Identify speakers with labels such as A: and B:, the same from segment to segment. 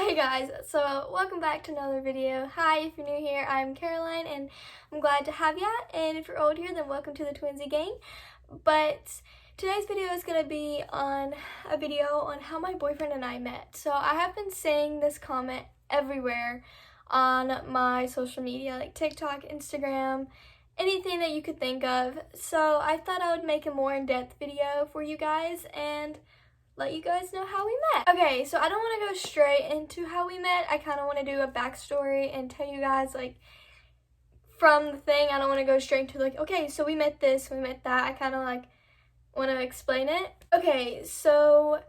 A: Hey guys, so welcome back to another video. Hi, if you're new here, I'm Caroline and I'm glad to have ya, and if you're old here, then welcome to the Twinsy gang. But today's video is going to be on a video on how my boyfriend and I met. So I have been seeing this comment everywhere on my social media, like TikTok, Instagram, anything that you could think of. So I thought I would make a more in-depth video for you guys and let you guys know how we met. Okay, so I don't want to go straight into how we met. I kind of want to do a backstory and tell you guys, like, from the thing. I don't want to go straight into, like, okay, so we met this, we met that. I kind of, like, want to explain it. Okay, so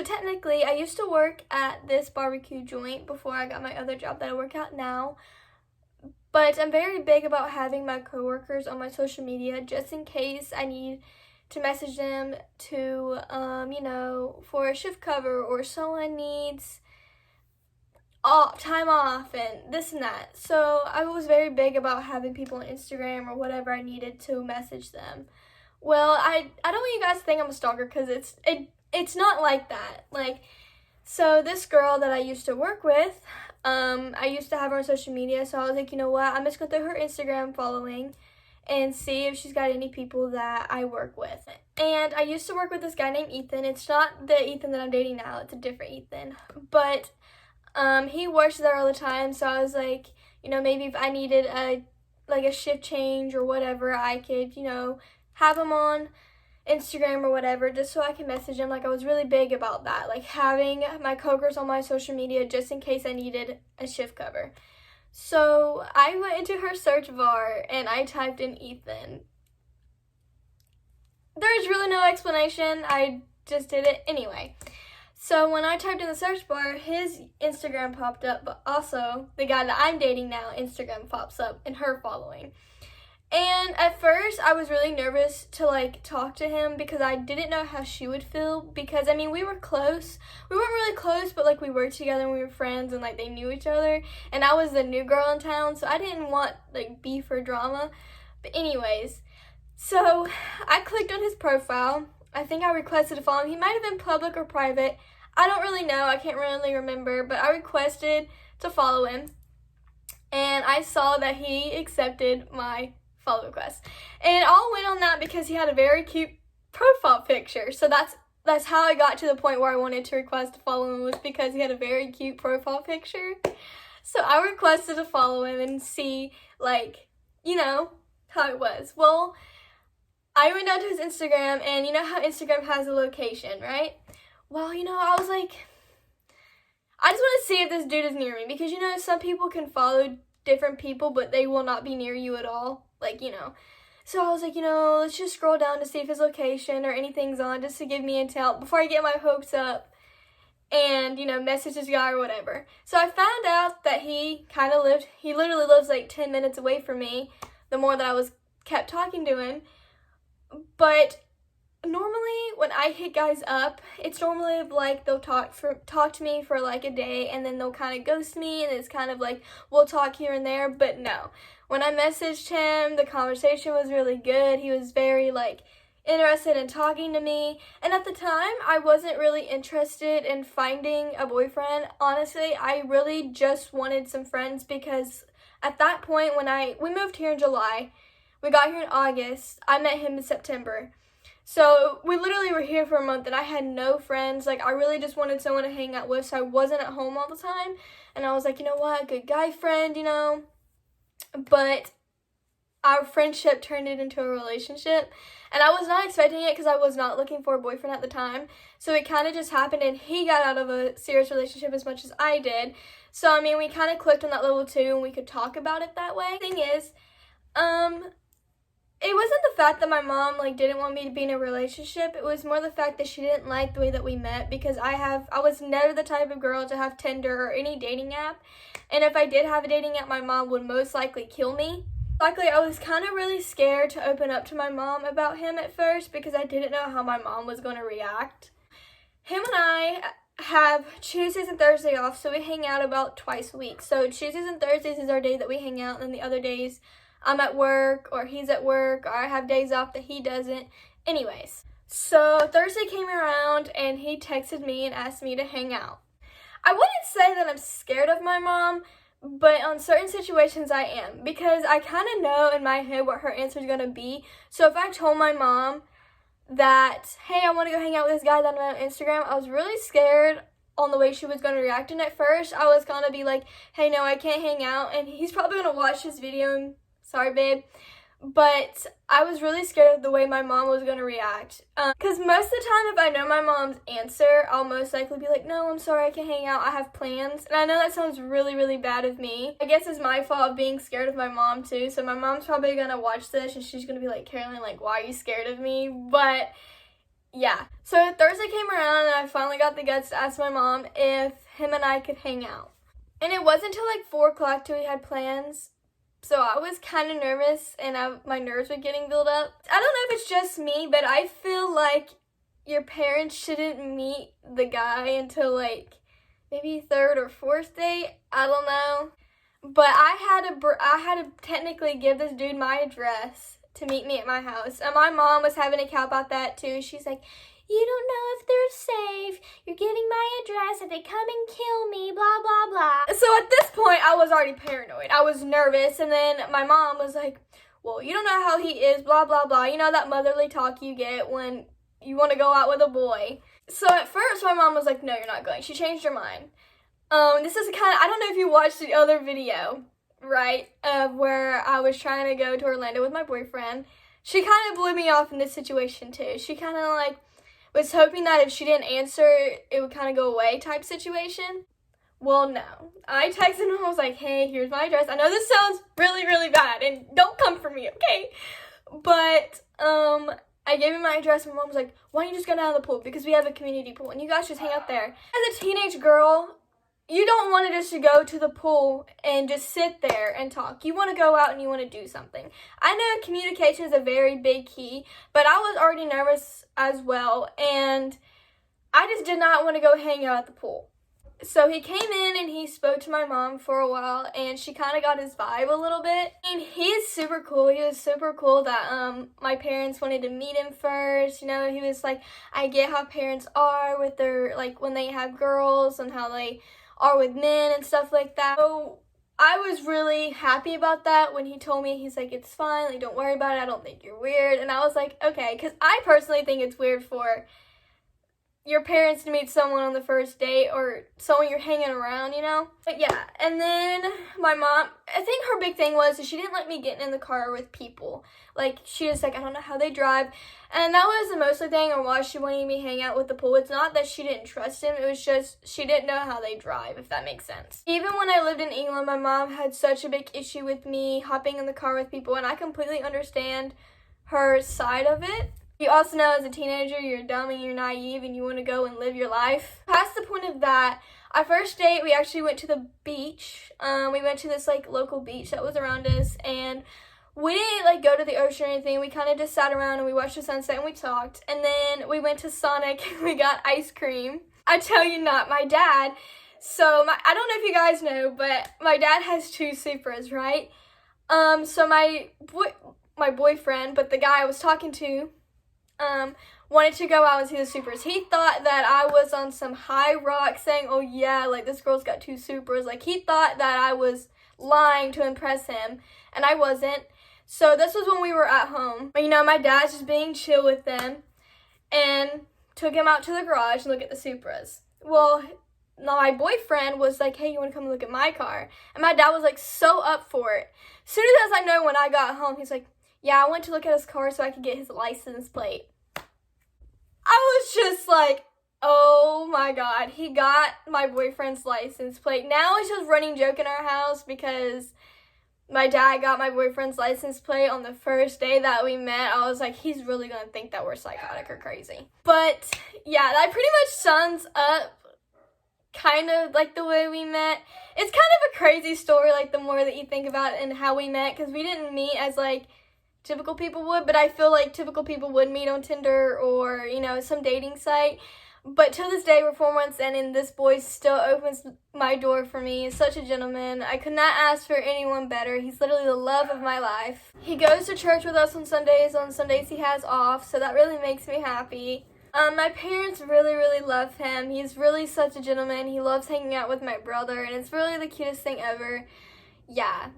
A: technically, I used to work at this barbecue joint before I got my other job that I work at now. But I'm very big about having my coworkers on my social media just in case I need to message them to, for a shift cover, or someone needs time off and this and that. So I was very big about having people on Instagram or whatever I needed to message them. Well, I don't want you guys to think I'm a stalker, because it's not like that. Like, so this girl that I used to work with, I used to have her on social media, so I was like, you know what, I'm just going through her Instagram following and see if she's got any people that I work with. And I used to work with this guy named Ethan. It's not the Ethan that I'm dating now, it's a different Ethan. But he works there all the time, so I was like, maybe if I needed a shift change or whatever, I could, have him on Instagram or whatever, just so I can message him. Like, I was really big about that, like having my coworkers on my social media just in case I needed a shift cover. So I went into her search bar and I typed in Ethan. There's really no explanation, I just did it anyway. So when I typed in the search bar, his Instagram popped up, but also the guy that I'm dating now, Instagram pops up in her following. And at first, I was really nervous to, talk to him because I didn't know how she would feel, because, we were close. We weren't really close, but, we worked together and we were friends and, they knew each other. And I was the new girl in town, so I didn't want, beef or drama. But anyways, so I clicked on his profile. I think I requested to follow him. He might have been public or private. I don't really know. I can't really remember, but I requested to follow him. And I saw that he accepted my follow request, and it all went on that because he had a very cute profile picture. So that's how I got to the point where I wanted to request to follow him, was because he had a very cute profile picture. So I requested to follow him and see, how it was. Well, I went down to his Instagram, and you know how Instagram has a location, right? Well, I was like, I just want to see if this dude is near me, because some people can follow different people but they will not be near you at all. So I was like, let's just scroll down to see if his location or anything's on, just to give me intel before I get my hopes up and, message this guy or whatever. So I found out that he literally lives 10 minutes away from me, the more that I kept talking to him. But normally when I hit guys up, it's normally they'll talk to me for a day, and then they'll kind of ghost me, and it's kind of we'll talk here and there. But no, when I messaged him, the conversation was really good. He was very interested in talking to me, and at the time I wasn't really interested in finding a boyfriend. Honestly, I really just wanted some friends, because at that point when we moved here in July, we got here in August, I met him in September. So we literally were here for a month, and I had no friends. I really just wanted someone to hang out with, so I wasn't at home all the time. And I was like, you know what, good guy friend, But our friendship turned it into a relationship, and I was not expecting it because I was not looking for a boyfriend at the time. So it kind of just happened, and he got out of a serious relationship as much as I did. So, we kind of clicked on that level too, and we could talk about it that way. Thing is, it wasn't the fact that my mom didn't want me to be in a relationship. It was more the fact that she didn't like the way that we met, because I was never the type of girl to have Tinder or any dating app. And if I did have a dating app, my mom would most likely kill me. Luckily, I was kind of really scared to open up to my mom about him at first, because I didn't know how my mom was going to react. Him and I have Tuesdays and Thursdays off, so we hang out about twice a week. So Tuesdays and Thursdays is our day that we hang out, and then the other days I'm at work, or he's at work, or I have days off that he doesn't. Anyways, So Thursday came around and he texted me and asked me to hang out. I wouldn't say that I'm scared of my mom, but on certain situations I am, because I kind of know in my head what her answer is going to be. So if I told my mom that, hey, I want to go hang out with this guy that I met on Instagram, I was really scared on the way she was going to react. And at first I was going to be like, hey, no, I can't hang out. And he's probably going to watch this video and, sorry, babe. But I was really scared of the way my mom was going to react. Because most of the time, if I know my mom's answer, I'll most likely be like, no, I'm sorry, I can't hang out, I have plans. And I know that sounds really, really bad of me. I guess it's my fault of being scared of my mom, too. So my mom's probably going to watch this, and she's going to be like, Caroline, like, why are you scared of me? But, yeah. So Thursday came around, and I finally got the guts to ask my mom if him and I could hang out. And it wasn't until like 4 o'clock till we had plans. So I was kind of nervous, and my nerves were getting built up. I don't know if it's just me, but I feel like your parents shouldn't meet the guy until like maybe 3rd or 4th date. I don't know. But I had to technically give this dude my address to meet me at my house. And my mom was having a cow about that too. She's like, you don't know if they're safe. You're giving my address. If they come and kill me, blah, blah, blah. So at this point, I was already paranoid. I was nervous. And then my mom was like, well, you don't know how he is, blah, blah, blah. You know that motherly talk you get when you want to go out with a boy. So at first, my mom was like, no, you're not going. She changed her mind. This is I don't know if you watched the other video, right, of where I was trying to go to Orlando with my boyfriend. She kind of blew me off in this situation, too. She kind of, like, was hoping that if she didn't answer, it would kind of go away type situation. Well, no. I texted her and was like, hey, here's my address. I know this sounds really, really bad, and don't come for me, okay? But, I gave him my address, and my mom was like, why don't you just go down to the pool? Because we have a community pool, and you guys just hang out there. As a teenage girl, you don't want to just go to the pool and just sit there and talk. You want to go out and you want to do something. I know communication is a very big key, but I was already nervous as well, and I just did not want to go hang out at the pool. So he came in and he spoke to my mom for a while, and she kind of got his vibe a little bit. And he is super cool. He was super cool that my parents wanted to meet him first. You know, he was like, I get how parents are with their, like, when they have girls and how they are with men and stuff like that. So I was really happy about that when he told me, he's like, it's fine, like, don't worry about it, I don't think you're weird. And I was like, okay, because I personally think it's weird for your parents to meet someone on the first date or someone you're hanging around, you know? But yeah, and then my mom, I think her big thing was she didn't let me get in the car with people. Like, she was like, I don't know how they drive. And that was the mostly thing on why she wanted me to hang out with the pool. It's not that she didn't trust him, it was just she didn't know how they drive, if that makes sense. Even when I lived in England, my mom had such a big issue with me hopping in the car with people, and I completely understand her side of it. You also know as a teenager, you're dumb and you're naive and you want to go and live your life. Past the point of that, our first date, we actually went to the beach. We went to this, like, local beach that was around us, and we didn't, like, go to the ocean or anything. We kind of just sat around and we watched the sunset and we talked. And then we went to Sonic and we got ice cream. I tell you not, my dad, I don't know if you guys know, but my dad has 2 Supras, right? So my boyfriend, but the guy I was talking to, wanted to go out and see the Supras. He thought that I was on some high rock saying, oh yeah, like, this girl's got 2 Supras. Like, he thought that I was lying to impress him, and I wasn't. So this was when we were at home. You know, my dad's just being chill with them, and took him out to the garage and look at the Supras. Well, my boyfriend was like, hey, you want to come look at my car? And my dad was, like, so up for it. As soon as I know when I got home, he's like, yeah, I went to look at his car so I could get his license plate. I was just like, oh my god, he got my boyfriend's license plate. Now it's just running joke in our house because my dad got my boyfriend's license plate on the first day that we met. I was like, he's really gonna think that we're psychotic or crazy. But yeah, that pretty much sums up kind of like the way we met. It's kind of a crazy story, like, the more that you think about it and how we met, because we didn't meet as, like, typical people would, but I feel like typical people would meet on Tinder or, you know, some dating site. But till this day, we're 4 months in, and this boy still opens my door for me. He's such a gentleman. I could not ask for anyone better. He's literally the love of my life. He goes to church with us on Sundays. On Sundays he has off, so that really makes me happy. My parents really, really love him. He's really such a gentleman. He loves hanging out with my brother, and it's really the cutest thing ever. Yeah.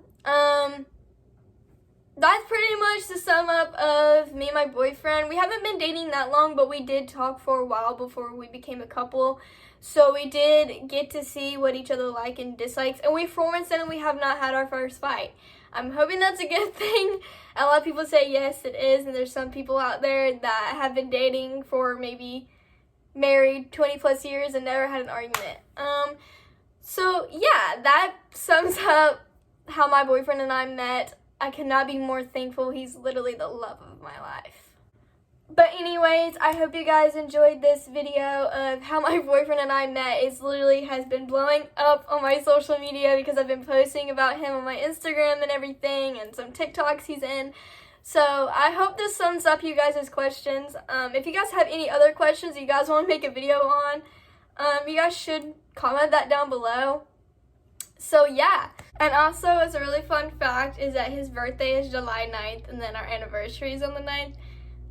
A: That's pretty much the sum up of me and my boyfriend. We haven't been dating that long, but we did talk for a while before we became a couple. So we did get to see what each other like and dislikes. And we're 4 months in and we have not had our first fight. I'm hoping that's a good thing. A lot of people say yes, it is. And there's some people out there that have been dating for maybe married 20 plus years and never had an argument. So yeah, that sums up how my boyfriend and I met. I cannot be more thankful. He's literally the love of my life. But anyways, I hope you guys enjoyed this video of how my boyfriend and I met. It literally has been blowing up on my social media because I've been posting about him on my Instagram and everything, and some TikToks he's in. So I hope this sums up you guys' questions. If you guys have any other questions you guys want to make a video on, you guys should comment that down below. So yeah, and also as a really fun fact is that his birthday is July 9th and then our anniversary is on the 9th.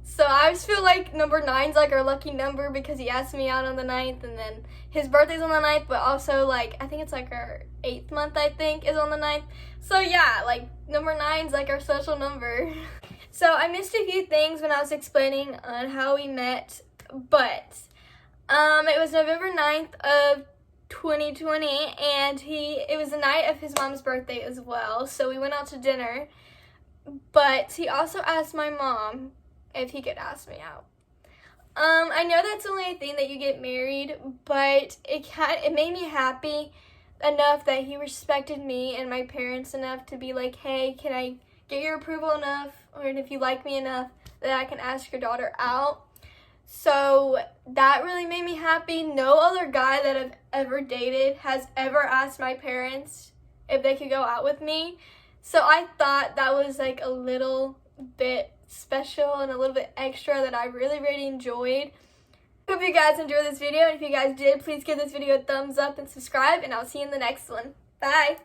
A: So I just feel like number 9's like our lucky number because he asked me out on the 9th, and then his birthday's on the 9th, but also like I think it's like our 8th month I think is on the 9th. So yeah, like number 9's like our special number. So I missed a few things when I was explaining on how we met, but it was November 9th of 2020, and it was the night of his mom's birthday as well, so we went out to dinner. But he also asked my mom if he could ask me out. I know that's only a thing that you get married, but it made me happy enough that he respected me and my parents enough to be like, hey, can I get your approval enough, or if you like me enough that I can ask your daughter out? So that really made me happy. No other guy that I've ever dated has ever asked my parents if they could go out with me. So I thought that was like a little bit special and a little bit extra that I really, really enjoyed. Hope you guys enjoyed this video. And if you guys did, please give this video a thumbs up and subscribe. And I'll see you in the next one. Bye.